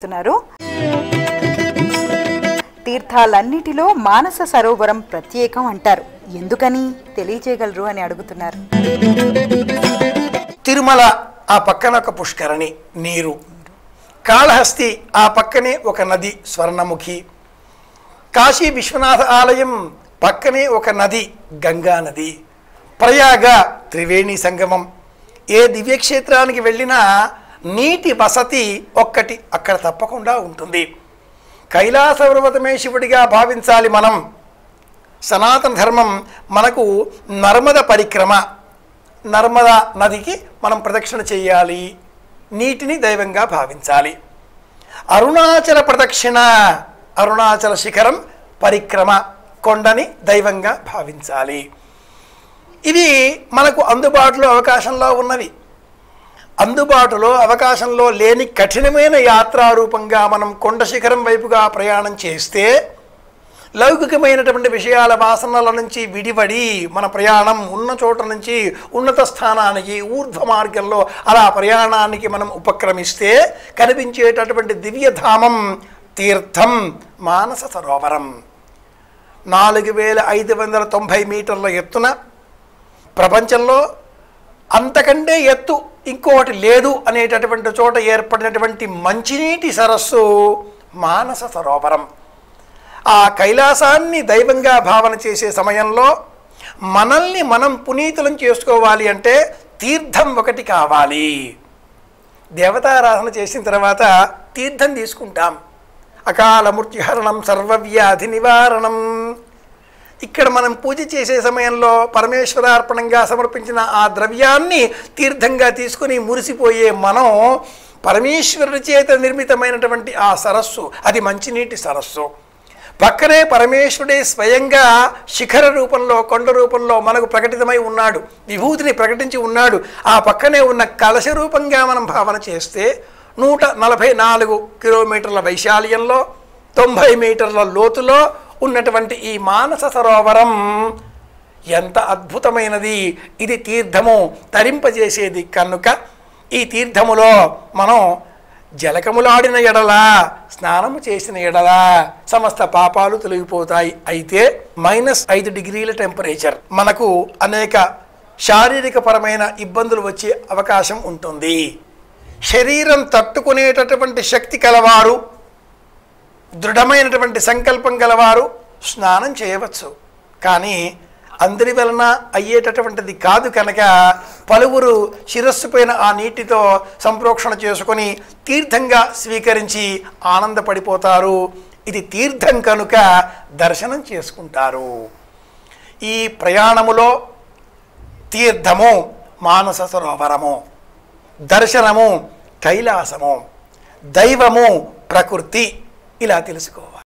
చెప్తున్నారు. తీర్థాలన్నిటిలో మానస సరోవరం ప్రత్యేకం అంటారు. ఎందుకని తెలియజేయగలరు అని అడుగుతున్నారు. తిరుమల ఆ పక్కన ఒక పుష్కరణి నీరు, కాళహస్తి ఆ పక్కనే ఒక నది స్వర్ణముఖి, కాశీ విశ్వనాథ ఆలయం పక్కనే ఒక నది గంగా నది, ప్రయాగ త్రివేణి సంగమం. ఏ దివ్యక్షేత్రానికి వెళ్ళినా నీటి వసతి ఒక్కటి అక్కడ తప్పకుండా ఉంటుంది. కైలాస పర్వతమే శివుడిగా భావించాలి మనం. సనాతన ధర్మం మనకు నర్మద పరిక్రమ, నర్మదా నదికి మనం ప్రదక్షిణ చేయాలి, నీటిని దైవంగా భావించాలి. అరుణాచల ప్రదక్షిణ, అరుణాచల శిఖరం పరిక్రమ, కొండని దైవంగా భావించాలి. ఇవి మనకు అందుబాటులో అవకాశంలో ఉన్నవి. అందుబాటులో అవకాశంలో లేని కఠినమైన యాత్రారూపంగా మనం కొండ శిఖరం వైపుగా ప్రయాణం చేస్తే లౌకికమైనటువంటి విషయాల వాసనల నుంచి విడివడి మన ప్రయాణం ఉన్న చోట నుంచి ఉన్నత స్థానానికి ఊర్ధ్వ మార్గంలో అలా ప్రయాణానికి మనం ఉపక్రమిస్తే కనిపించేటటువంటి దివ్యధామం తీర్థం మానస సరోవరం. 4590 మీటర్ల ఎత్తున, ప్రపంచంలో అంతకంటే ఎత్తు ఇంకోటి లేదు అనేటటువంటి చోట ఏర్పడినటువంటి మంచినీటి సరస్సు మానస సరోవరం. ఆ కైలాసాన్ని దైవంగా భావన చేసే సమయంలో మనల్ని మనం పునీతులం చేసుకోవాలి అంటే తీర్థం ఒకటి కావాలి. దేవతారాధన చేసిన తర్వాత తీర్థం తీసుకుంటాం. అకాల మృత్యుహరణం సర్వవ్యాధి నివారణం. ఇక్కడ మనం పూజ చేసే సమయంలో పరమేశ్వరార్పణంగా సమర్పించిన ఆ ద్రవ్యాన్ని తీర్థంగా తీసుకుని మురిసిపోయే మనం పరమేశ్వరుడి చేత నిర్మితమైనటువంటి ఆ సరస్సు, అది మంచినీటి సరస్సు. పక్కనే పరమేశ్వరుడే స్వయంగా శిఖర రూపంలో, కొండ రూపంలో మనకు ప్రకటితమై ఉన్నాడు, విభూతిని ప్రకటించి ఉన్నాడు. ఆ పక్కనే ఉన్న కలశ రూపంగా మనం భావన చేస్తే 144 కిలోమీటర్ల వైశాల్యంలో 90 మీటర్ల లోతులో ఉన్నటువంటి ఈ మానస సరోవరం ఎంత అద్భుతమైనది. ఇది తీర్థము తరింపజేసేది కనుక ఈ తీర్థములో మనం జలకములాడిన ఎడల, స్నానము చేసిన ఎడల సమస్త పాపాలు తొలగిపోతాయి. అయితే -5 డిగ్రీల టెంపరేచర్, మనకు అనేక శారీరక పరమైన ఇబ్బందులు వచ్చే అవకాశం ఉంటుంది. శరీరం తట్టుకునేటటువంటి శక్తి కలవారు, దృఢమైనటువంటి సంకల్పం గలవారు స్నానం చేయవచ్చు. కానీ అందరి వలన అయ్యేటటువంటిది కాదు కనుక పలువురు శిరస్సు పైన ఆ నీటితో సంప్రోక్షణ చేసుకొని తీర్థంగా స్వీకరించి ఆనందపడిపోతారు. ఇది తీర్థం కనుక దర్శనం చేసుకుంటారు. ఈ ప్రయాణములో తీర్థము మానస సరోవరము, దర్శనము కైలాసము, దైవము ప్రకృతి, ఇలా తెలుసుకోవాలి.